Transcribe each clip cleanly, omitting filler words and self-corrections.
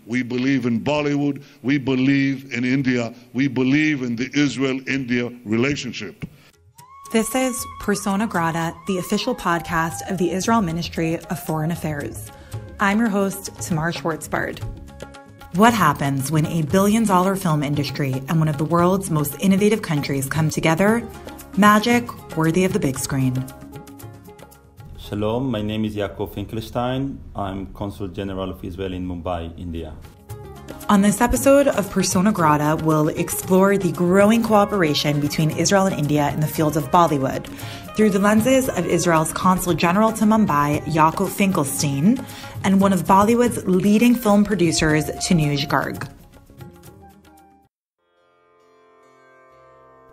We believe in Bollywood. We believe in India. We believe in the Israel-India relationship. This is Persona Grata, the official podcast of the Israel Ministry of Foreign Affairs. I'm your host, Tamar Schwartzbard. What happens when a billion-dollar film industry and one of the world's most innovative countries come together? Magic worthy of the big screen. Shalom, my name is Yaakov Finkelstein. I'm Consul General of Israel in Mumbai, India. On this episode of Persona Grata, we'll explore the growing cooperation between Israel and India in the field of Bollywood through the lenses of Israel's Consul General to Mumbai, Yaakov Finkelstein, and one of Bollywood's leading film producers, Tanuj Garg.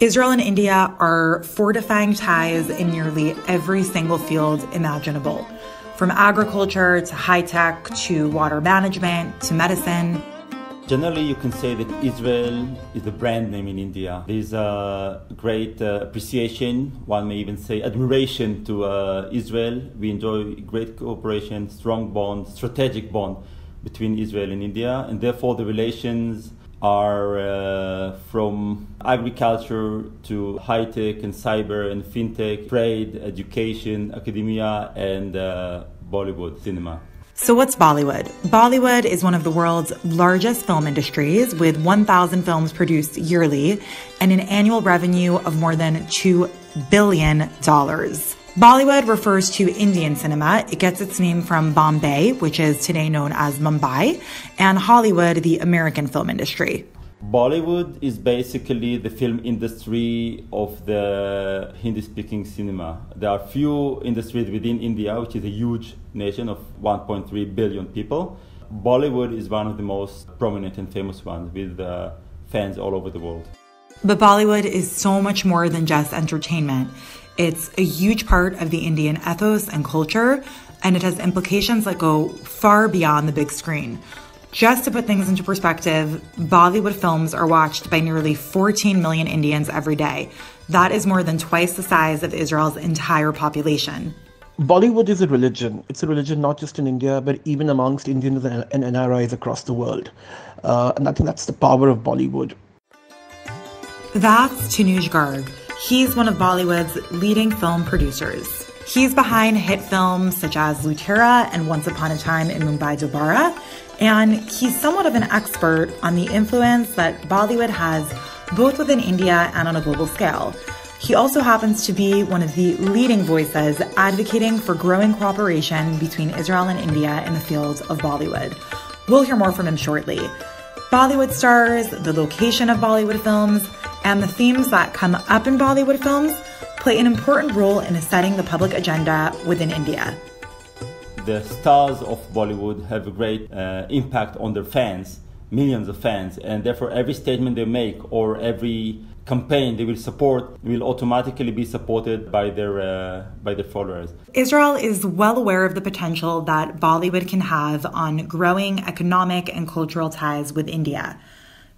Israel and India are fortifying ties in nearly every single field imaginable, from agriculture to high-tech to water management to medicine. Generally, you can say that Israel is the brand name in India. There's a great appreciation, one may even say admiration to Israel. We enjoy great cooperation, strong bond, strategic bond between Israel and India, and therefore the relations are from agriculture to high-tech and cyber and fintech, trade, education, academia, and Bollywood cinema. So what's Bollywood? Bollywood is one of the world's largest film industries with 1,000 films produced yearly and an annual revenue of more than $2 billion. Bollywood refers to Indian cinema. It gets its name from Bombay, which is today known as Mumbai, and Hollywood, the American film industry. Bollywood is basically the film industry of the Hindi-speaking cinema. There are few industries within India, which is a huge nation of 1.3 billion people. Bollywood is one of the most prominent and famous ones with fans all over the world. But Bollywood is so much more than just entertainment. It's a huge part of the Indian ethos and culture, and it has implications that go far beyond the big screen. Just to put things into perspective, Bollywood films are watched by nearly 14 million Indians every day. That is more than twice the size of Israel's entire population. Bollywood is a religion. It's a religion not just in India, but even amongst Indians and NRIs across the world. And I think that's the power of Bollywood. That's Tanuj Garg. He's one of Bollywood's leading film producers. He's behind hit films such as Lutera and Once Upon a Time in Mumbai Dobara, and he's somewhat of an expert on the influence that Bollywood has both within India and on a global scale. He also happens to be one of the leading voices advocating for growing cooperation between Israel and India in the field of Bollywood. We'll hear more from him shortly. Bollywood stars, the location of Bollywood films, and the themes that come up in Bollywood films play an important role in setting the public agenda within India. The stars of Bollywood have a great impact on their fans, millions of fans, and therefore every statement they make or every campaign they will support will automatically be supported by their followers. Israel is well aware of the potential that Bollywood can have on growing economic and cultural ties with India.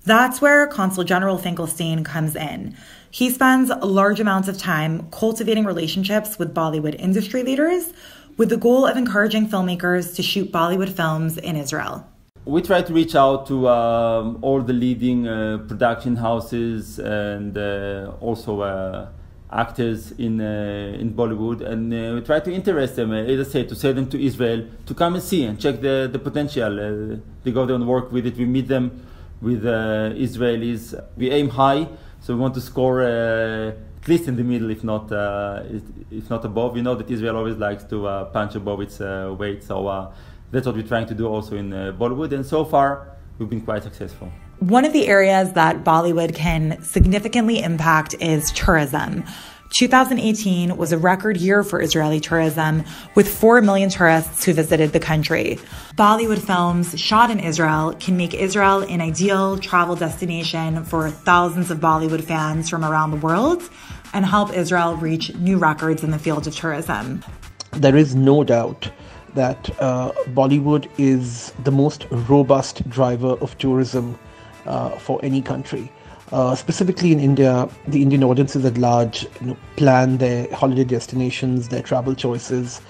That's where Consul General Finkelstein comes in. He spends large amounts of time cultivating relationships with Bollywood industry leaders with the goal of encouraging filmmakers to shoot Bollywood films in Israel. We try to reach out to all the leading production houses and also actors in Bollywood, and we try to interest them, as I say, to send them to Israel to come and see and check the potential. They go there and work with it. We meet them with Israelis. We aim high, so we want to score at least in the middle, if not above. You know that Israel always likes to punch above its weight, so that's what we're trying to do also in Bollywood, and so far we've been quite successful. One of the areas that Bollywood can significantly impact is tourism. 2018 was a record year for Israeli tourism, with 4 million tourists who visited the country. Bollywood films shot in Israel can make Israel an ideal travel destination for thousands of Bollywood fans from around the world and help Israel reach new records in the field of tourism. There is no doubt that Bollywood is the most robust driver of tourism for any country. Specifically in India, the Indian audiences at large plan their holiday destinations, their travel choices,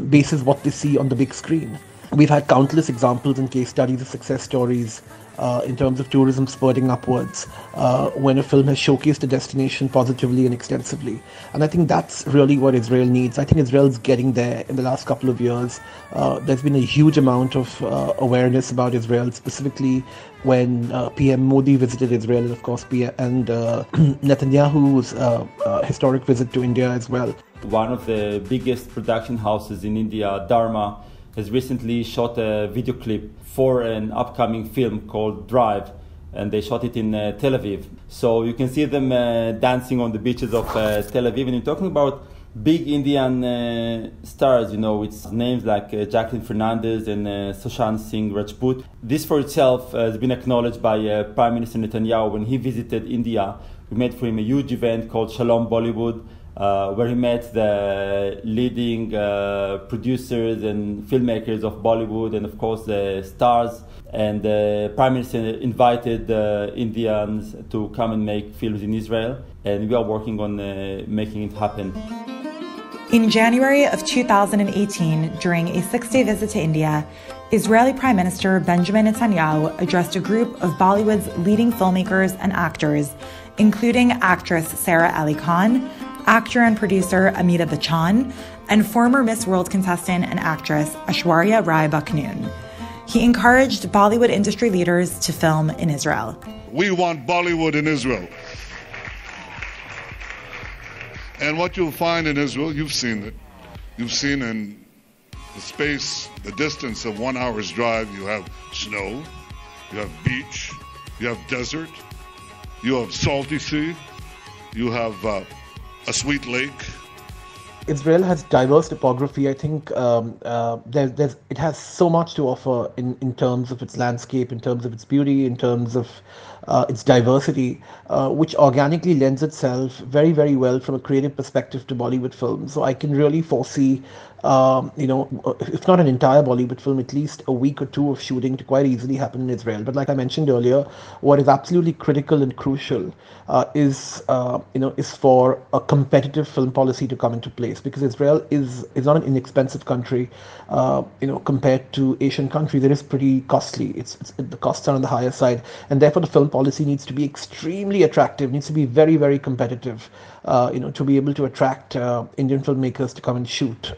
basis what they see on the big screen. we've had countless examples and case studies of success stories in terms of tourism spurting upwards when a film has showcased a destination positively and extensively. And I think that's really what Israel needs. I think Israel's getting there in the last couple of years. There's been a huge amount of awareness about Israel, specifically when PM Modi visited Israel, and of course Netanyahu's historic visit to India as well. One of the biggest production houses in India, Dharma, has recently shot a video clip for an upcoming film called Drive, and they shot it in Tel Aviv. So you can see them dancing on the beaches of Tel Aviv. And you're talking about big Indian stars, with names like Jacqueline Fernandez and Sushant Singh Rajput. This for itself has been acknowledged by Prime Minister Netanyahu when he visited India. We made for him a huge event called Shalom Bollywood, where he met the leading producers and filmmakers of Bollywood and, of course, the stars. And the Prime Minister invited Indians to come and make films in Israel. And we are working on making it happen. In January of 2018, during a 6-day visit to India, Israeli Prime Minister Benjamin Netanyahu addressed a group of Bollywood's leading filmmakers and actors, including actress Sarah Ali Khan, actor and producer Amitabh Bachchan, and former Miss World contestant and actress Aishwarya Rai Bachnoon. He encouraged Bollywood industry leaders to film in Israel. We want Bollywood in Israel. And what you'll find in Israel, you've seen it. You've seen in the distance of 1 hour's drive, you have snow, you have beach, you have desert, you have salty sea, you have a sweet lake. Israel has diverse topography. I think it has so much to offer in terms of its landscape, in terms of its beauty, in terms of its diversity, which organically lends itself very, very well from a creative perspective to Bollywood films. So I can really foresee, if not an entire Bollywood film, at least a week or two of shooting to quite easily happen in Israel. But like I mentioned earlier, what is absolutely critical and crucial is for a competitive film policy to come into place, because Israel is not an inexpensive country, compared to Asian countries. It is pretty costly. The costs are on the higher side, and therefore the film policy needs to be extremely attractive, needs to be very, very competitive, to be able to attract Indian filmmakers to come and shoot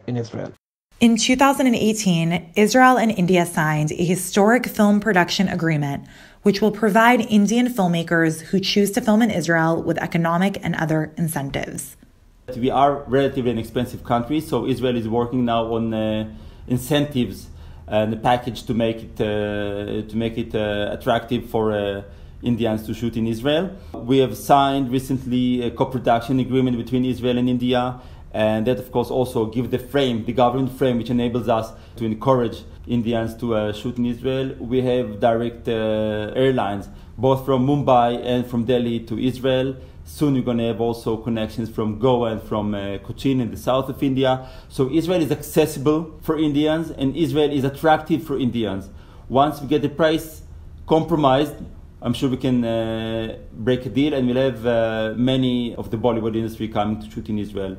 in Israel. In 2018, Israel and India signed a historic film production agreement, which will provide Indian filmmakers who choose to film in Israel with economic and other incentives. We are relatively an expensive country, so Israel is working now on incentives and a package to make it attractive for Indians to shoot in Israel. We have signed recently a co-production agreement between Israel and India, and that of course also gives the government frame, which enables us to encourage Indians to shoot in Israel. We have direct airlines, both from Mumbai and from Delhi to Israel. Soon we're going to have also connections from Goa and from Cochin in the south of India. So Israel is accessible for Indians, and Israel is attractive for Indians. Once we get the price compromised, I'm sure we can break a deal, and we'll have many of the Bollywood industry coming to shoot in Israel.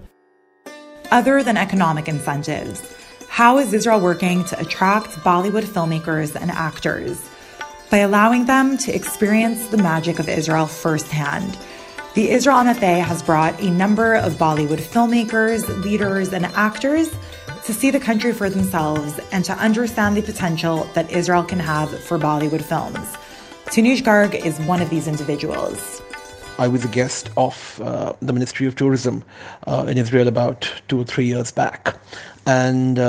Other than economic incentives, how is Israel working to attract Bollywood filmmakers and actors? By allowing them to experience the magic of Israel firsthand. The Israel MFA has brought a number of Bollywood filmmakers, leaders, and actors to see the country for themselves and to understand the potential that Israel can have for Bollywood films. Tanuj Garg is one of these individuals. I was a guest of the Ministry of Tourism in Israel about 2 or 3 years back. And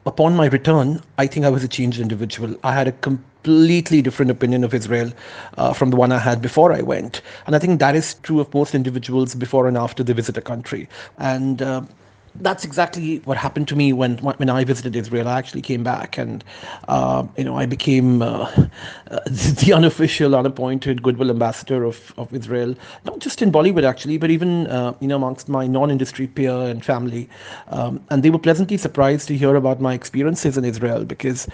upon my return, I think I was a changed individual. I had a completely different opinion of Israel from the one I had before I went. And I think that is true of most individuals before and after they visit a country. And that's exactly what happened to me when I visited Israel. I actually came back, and I became the unofficial, unappointed goodwill ambassador of Israel, not just in Bollywood actually, but even amongst my non-industry peer and family. And they were pleasantly surprised to hear about my experiences in Israel, because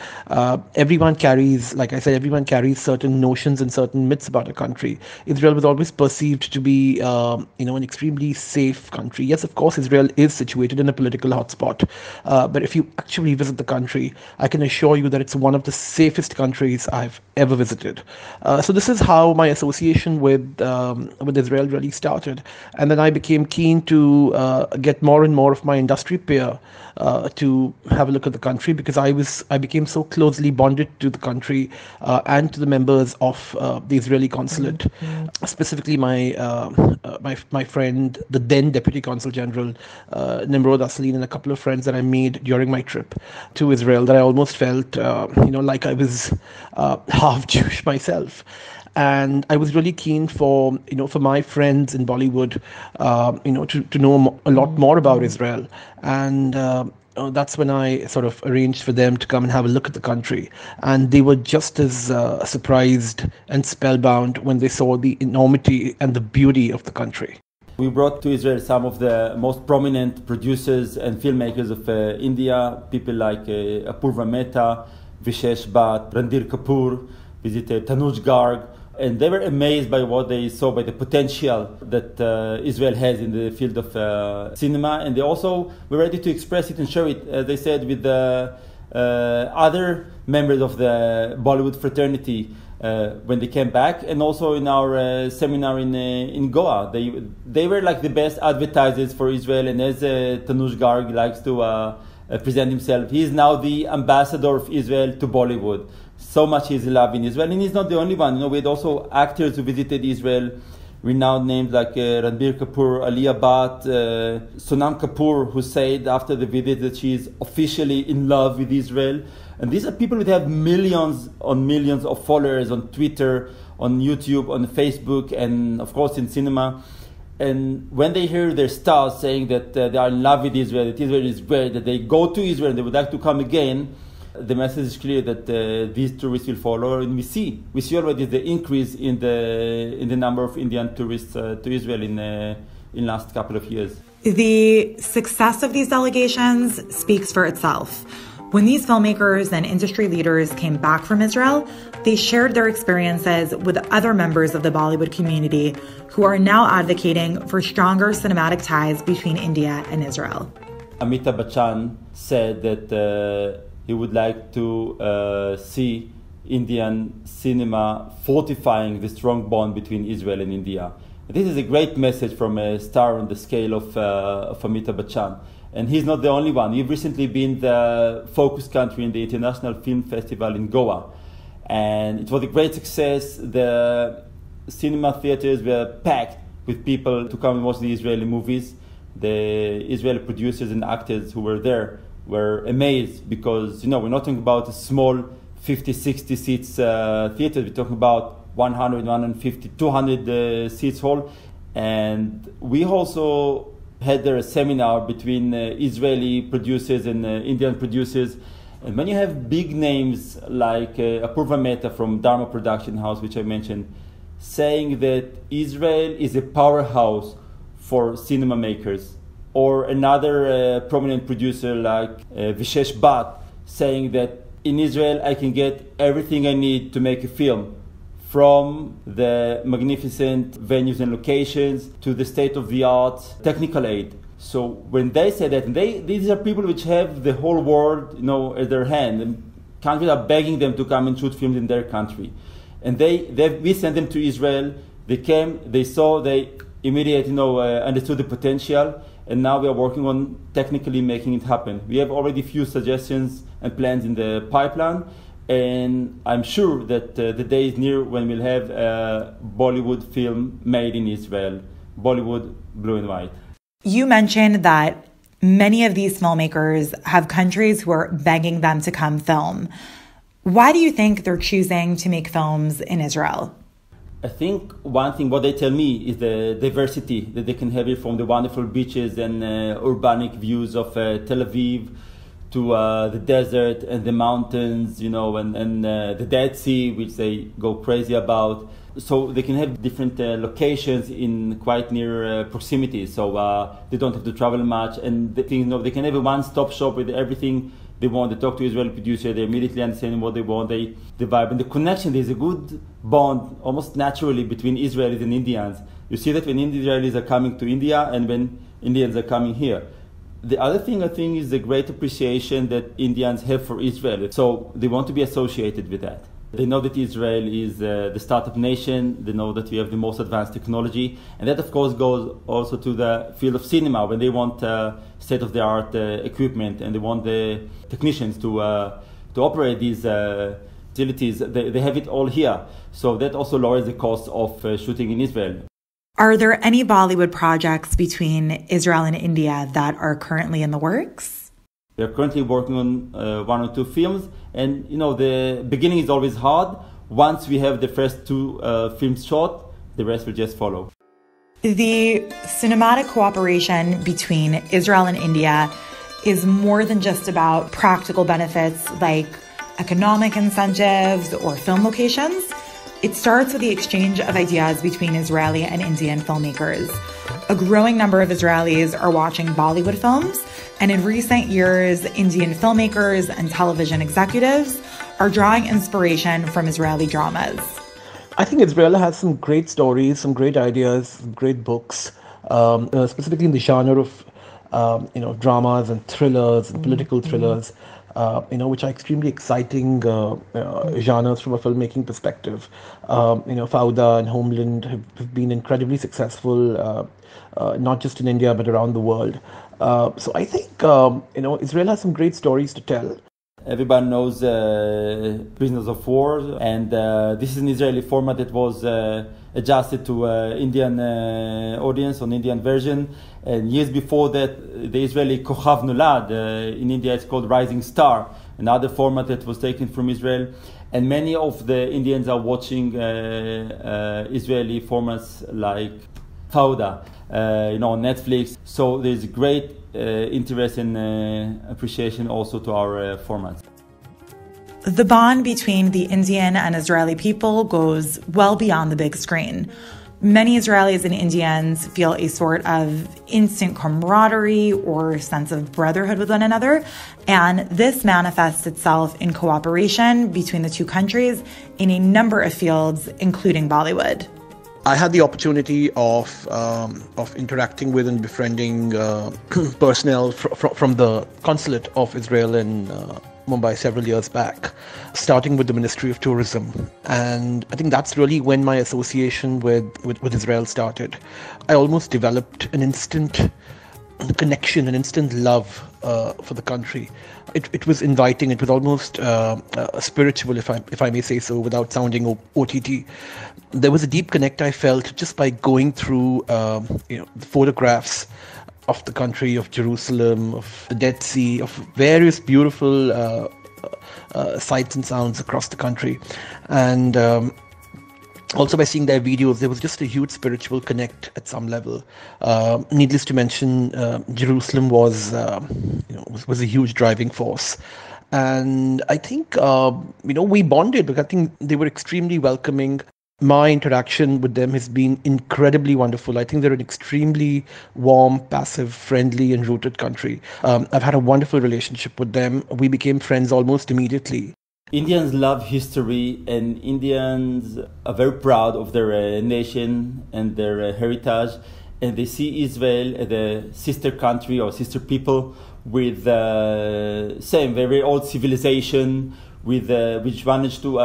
everyone carries, like I said, everyone carries certain notions and certain myths about a country. Israel was always perceived to be an extremely safe country. Yes, of course, Israel is situated situated in a political hotspot. But if you actually visit the country, I can assure you that it's one of the safest countries I've ever visited. So this is how my association with Israel really started. And then I became keen to get more and more of my industry peer to have a look at the country, because I became so closely bonded to the country and to the members of the Israeli consulate, specifically my friend, the then Deputy Consul General Nimrod Aslin, and a couple of friends that I made during my trip to Israel, that I almost felt like I was half Jewish myself. And I was really keen for my friends in Bollywood, to know a lot more about Israel. And that's when I sort of arranged for them to come and have a look at the country. And they were just as surprised and spellbound when they saw the enormity and the beauty of the country. We brought to Israel some of the most prominent producers and filmmakers of India, people like Apurva Mehta, Vishesh Bhatt, Ranbir Kapoor, visited Tanuj Garg. And they were amazed by what they saw, by the potential that Israel has in the field of cinema. And they also were ready to express it and share it, as they said, with the other members of the Bollywood fraternity when they came back. And also in our seminar in Goa. They were like the best advertisers for Israel. And as Tanuj Garg likes to present himself, he is now the ambassador of Israel to Bollywood. So much he's loved in Israel, and he's not the only one. We had also actors who visited Israel, renowned names like Ranbir Kapoor, Alia Bhatt, Sonama Kapoor, who said after the visit that she is officially in love with Israel. And these are people who have millions on millions of followers on Twitter, on YouTube, on Facebook, and of course in cinema. And when they hear their stars saying that they are in love with Israel, that Israel is great, that they go to Israel and they would like to come again, the message is clear that these tourists will follow, and we see already the increase in the number of Indian tourists to Israel in last couple of years. The success of these delegations speaks for itself. When these filmmakers and industry leaders came back from Israel, they shared their experiences with other members of the Bollywood community who are now advocating for stronger cinematic ties between India and Israel. Amitabh Bachchan said that he would like to see Indian cinema fortifying the strong bond between Israel and India. This is a great message from a star on the scale of Amitabh Bachchan. And he's not the only one. We've recently been the focus country in the International Film Festival in Goa. And it was a great success. The cinema theaters were packed with people to come and watch the Israeli movies. The Israeli producers and actors who were there were amazed because, we're not talking about a small 50, 60 seats theater. We're talking about 100, 150, 200 seats hall. And we also had there a seminar between Israeli producers and Indian producers. And when you have big names like Apurva Mehta from Dharma Production House, which I mentioned, saying that Israel is a powerhouse for cinema makers, or another prominent producer like Vishesh Bhatt saying that in Israel I can get everything I need to make a film, from the magnificent venues and locations to the state-of-the-art technical aid. So when they say that, these are people which have the whole world at their hand, and countries are begging them to come and shoot films in their country. And we sent them to Israel. They came, they saw, they immediately understood the potential. And now we are working on technically making it happen. We have already few suggestions and plans in the pipeline, and I'm sure that the day is near when we'll have a Bollywood film made in Israel, Bollywood blue and white. You mentioned that many of these filmmakers have countries who are begging them to come film. Why do you think they're choosing to make films in Israel? I think one thing, what they tell me, is the diversity that they can have here, from the wonderful beaches and urbanic views of Tel Aviv to the desert and the mountains, and the Dead Sea, which they go crazy about. So they can have different locations in quite near proximity, so they don't have to travel much, and they can have a one-stop shop with everything they want. They talk to Israeli producer, they immediately understand what they want, the vibe and the connection. There's a good bond almost naturally between Israelis and Indians. You see that when Israelis are coming to India and when Indians are coming here. The other thing I think is the great appreciation that Indians have for Israel. So they want to be associated with that. They know that Israel is the startup nation. They know that we have the most advanced technology. And that, of course, goes also to the field of cinema, when they want state-of-the-art equipment and they want the technicians to operate these facilities. They have it all here. So that also lowers the cost of shooting in Israel. Are there any Bollywood projects between Israel and India that are currently in the works? We are currently working on 1 or 2 films, and the beginning is always hard. Once we have the first 2 films shot, the rest will just follow. The cinematic cooperation between Israel and India is more than just about practical benefits like economic incentives or film locations. It starts with the exchange of ideas between Israeli and Indian filmmakers. A growing number of Israelis are watching Bollywood films, and in recent years, Indian filmmakers and television executives are drawing inspiration from Israeli dramas. I think Israel has some great stories, some great ideas, some great books, specifically in the genre of dramas and thrillers and political thrillers. Which are extremely exciting genres from a filmmaking perspective. Fauda and Homeland have been incredibly successful, not just in India, but around the world. So I think, Israel has some great stories to tell. Everyone knows Prisoners of War, and this is an Israeli format that was adjusted to Indian audience, on Indian version. And years before that, the Israeli Kochav Nolad, in India it's called Rising Star, another format that was taken from Israel. And many of the Indians are watching Israeli formats like Fauda, on Netflix. So there's great interest and appreciation also to our formats. The bond between the Indian and Israeli people goes well beyond the big screen. Many Israelis and Indians feel a sort of instant camaraderie or sense of brotherhood with one another, and this manifests itself in cooperation between the 2 countries in a number of fields, including Bollywood. I had the opportunity of interacting with and befriending personnel from the Consulate of Israel in Mumbai several years back, starting with the Ministry of Tourism. And I think that's really when my association with Israel started. I almost developed an instant connection, an instant love for the country. It was inviting. It was almost spiritual, if I may say so, without sounding OTT. There was a deep connect I felt just by going through the photographs of the country, of Jerusalem, of the Dead Sea, of various beautiful sights and sounds across the country. And also by seeing their videos, there was just a huge spiritual connect at some level. Needless to mention, Jerusalem was a huge driving force. And I think, we bonded because I think they were extremely welcoming. My interaction with them has been incredibly wonderful. I think they're an extremely warm, passive, friendly, and rooted country. I've had a wonderful relationship with them. We became friends almost immediately. Indians love history, and Indians are very proud of their nation and their heritage. And they see Israel as a sister country or sister people with same very old civilization, which managed to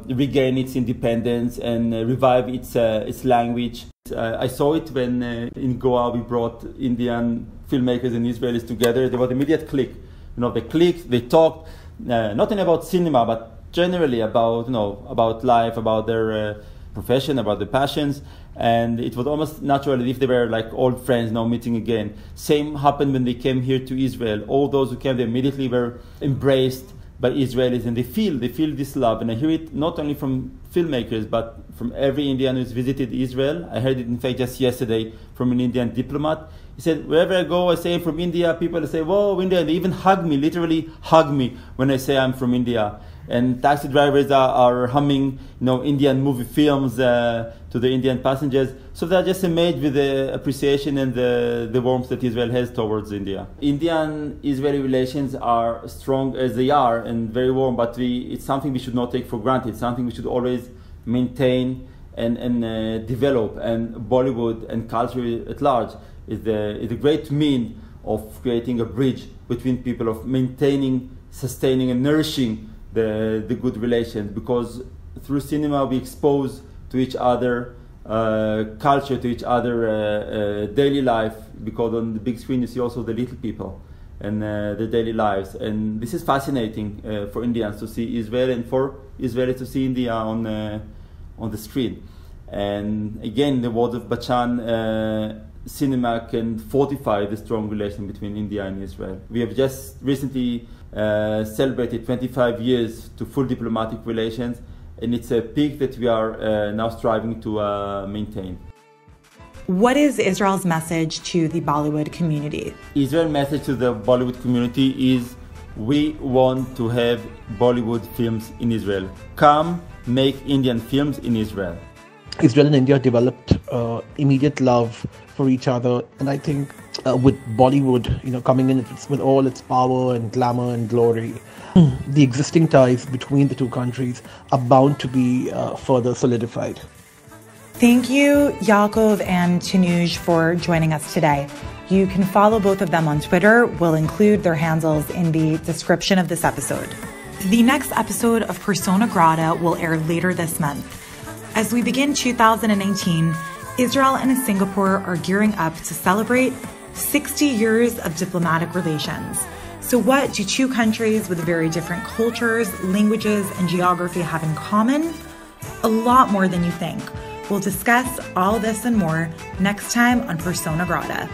regain its independence and revive its language. I saw it when in Goa we brought Indian filmmakers and Israelis together. There was immediate click. They clicked, they talked, not only about cinema, but generally about life, about their profession, about their passions. And it was almost natural as if they were like old friends now meeting again. Same happened when they came here to Israel. All those who came, they immediately were embraced by Israelis, and they feel this love. And I hear it not only from filmmakers, but from every Indian who's visited Israel. I heard it, in fact, just yesterday from an Indian diplomat. He said, wherever I go, I say I'm from India. People say, whoa, India. They even hug me, literally hug me when I say I'm from India. And taxi drivers are humming, Indian movie films to the Indian passengers. So they're just amazed with the appreciation and the warmth that Israel has towards India. Indian-Israeli relations are strong as they are and very warm, but it's something we should not take for granted. It's something we should always maintain and develop. And Bollywood and culture at large is a great mean of creating a bridge between people, of maintaining, sustaining, and nourishing the good relations. Because through cinema we expose to each other culture, to each other daily life, because on the big screen you see also the little people and their daily lives. And this is fascinating for Indians to see Israel, and for Israelis to see India on the screen. And again, the words of Bachchan, cinema can fortify the strong relation between India and Israel. We have just recently celebrated 25 years to full diplomatic relations, and it's a peak that we are now striving to maintain. What is Israel's message to the Bollywood community? Israel's message to the Bollywood community is, we want to have Bollywood films in Israel. Come, make Indian films in Israel. Israel and India developed immediate love for each other, and I think with Bollywood, coming in with all its power and glamour and glory, the existing ties between the two countries are bound to be further solidified. Thank you, Yaakov and Tanuj, for joining us today. You can follow both of them on Twitter. We'll include their handles in the description of this episode. The next episode of Persona Grata will air later this month. As we begin 2018, Israel and Singapore are gearing up to celebrate 60 years of diplomatic relations. So what do two countries with very different cultures, languages, and geography have in common? A lot more than you think. We'll discuss all this and more next time on Persona Grata.